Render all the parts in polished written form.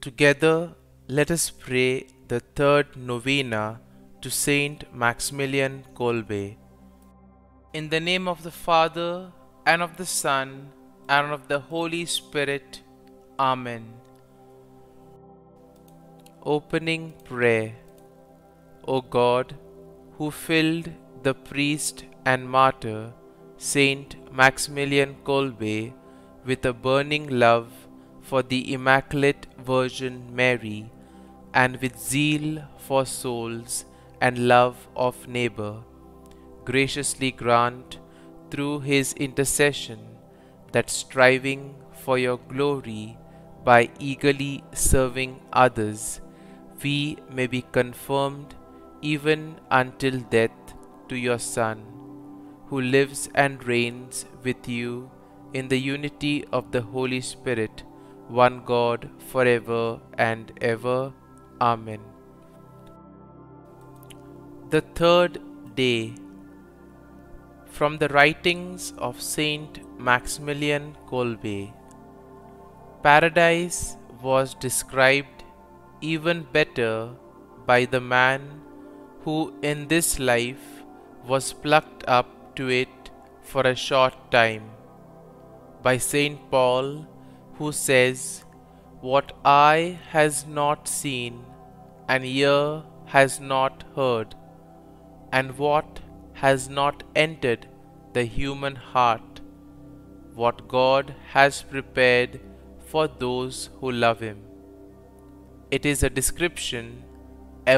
Together, let us pray the third novena to St Maximilian Kolbe. In the name of the Father, and of the Son, and of the Holy Spirit. Amen. Opening Prayer. O God, who filled the priest and martyr St Maximilian Kolbe with a burning love for the Immaculate Virgin Mary, and with zeal for souls and love of neighbor, graciously grant through his intercession that, striving for your glory by eagerly serving others, we may be confirmed even until death to your Son, who lives and reigns with you in the unity of the Holy Spirit, one God, forever and ever. Amen. The third day. From the writings of St Maximilian Kolbe. Paradise was described even better by the man who in this life was plucked up to it for a short time, by St Paul, who says, "What eye has not seen, and ear has not heard, and what has not entered the human heart, what God has prepared for those who love Him." It is a description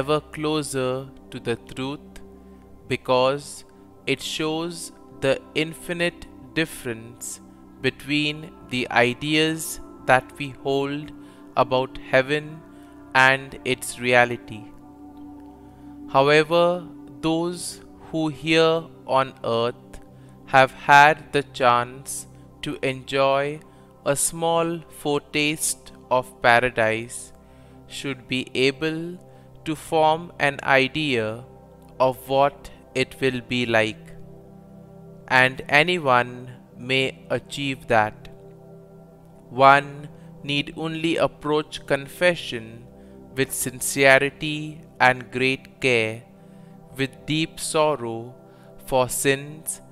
ever closer to the truth, because it shows the infinite difference between the ideas that we hold about heaven and its reality. However, those who here on earth have had the chance to enjoy a small foretaste of paradise should be able to form an idea of what it will be like, and anyone may achieve that. One need only approach confession with sincerity and great care, with deep sorrow for sins,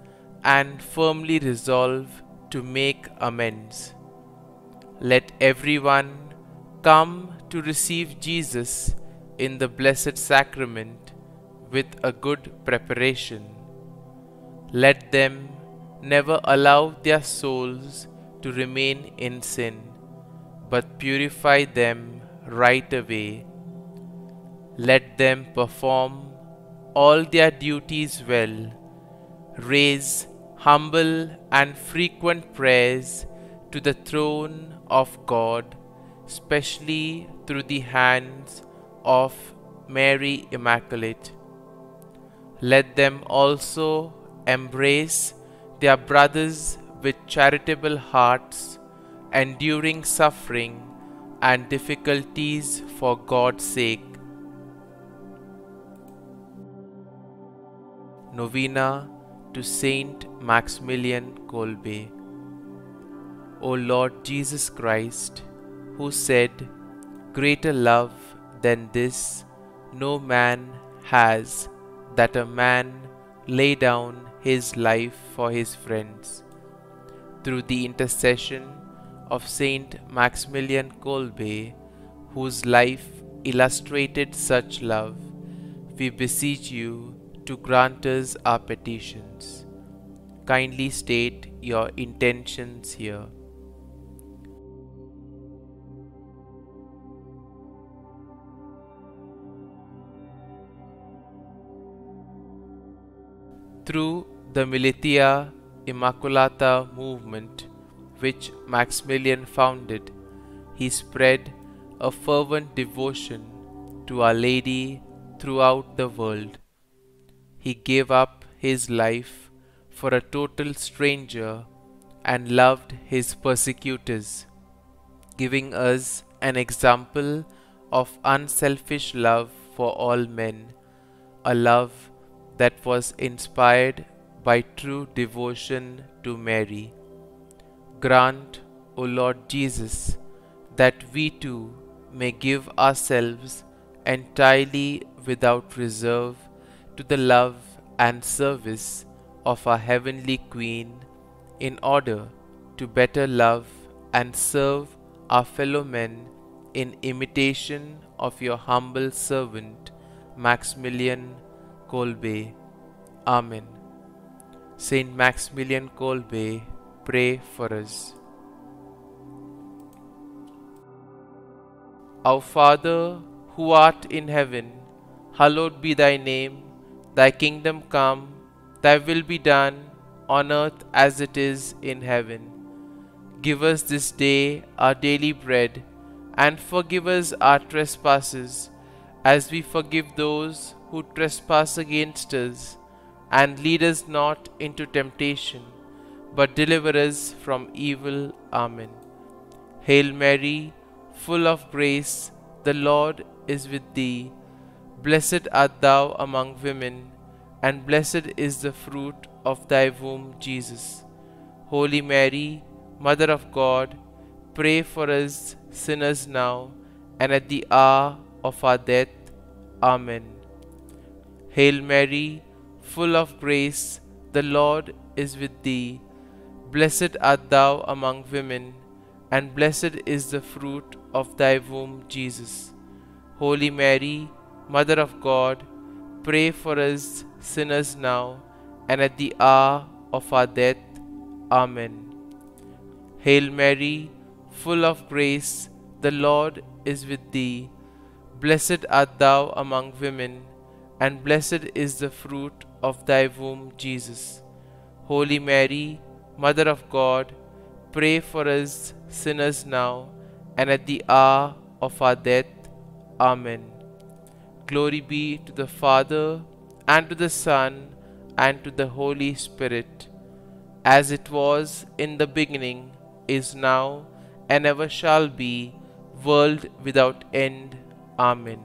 and firmly resolve to make amends. Let everyone come to receive Jesus in the Blessed Sacrament with a good preparation. Let them never allow their souls to remain in sin, but purify them right away. Let them perform all their duties well, raise humble and frequent prayers to the throne of God, specially through the hands of Mary Immaculate. Let them also embrace their brothers with charitable hearts, enduring suffering and difficulties for God's sake. Novena to St Maximilian Kolbe. O Lord Jesus Christ, who said, "Greater love than this no man has, that a man lay down his life for his friends," through the intercession of St Maximilian Kolbe, whose life illustrated such love, we beseech you to grant us our petitions. Kindly state your intentions here. Through the Militia Immaculata movement, which Maximilian founded, he spread a fervent devotion to Our Lady throughout the world. He gave up his life for a total stranger and loved his persecutors, giving us an example of unselfish love for all men, a love that was inspired by true devotion to Mary. Grant, O Lord Jesus, that we too may give ourselves entirely without reserve to the love and service of our heavenly Queen, in order to better love and serve our fellow men in imitation of your humble servant Maximilian Kolbe. Amen. St Maximilian Kolbe, pray for us. Our Father, who art in heaven, hallowed be thy name. Thy kingdom come, thy will be done, on earth as it is in heaven. Give us this day our daily bread, and forgive us our trespasses, as we forgive those who trespass against us. And lead us not into temptation, but deliver us from evil. Amen. Hail Mary, full of grace, the Lord is with thee. Blessed art thou among women, and blessed is the fruit of thy womb, Jesus. Holy Mary, Mother of God, pray for us sinners now and at the hour of our death. Amen. Hail Mary, full of grace, the Lord is with thee. Blessed art thou among women, and blessed is the fruit of thy womb, Jesus. Holy Mary, Mother of God, pray for us sinners now and at the hour of our death. Amen. Hail Mary, full of grace, the Lord is with thee. Blessed art thou among women, and blessed is the fruit of thy womb, Jesus. Holy Mary, Mother of God, pray for us sinners now and at the hour of our death. Amen. Glory be to the Father, and to the Son, and to the Holy Spirit, as it was in the beginning, is now, and ever shall be, world without end. Amen.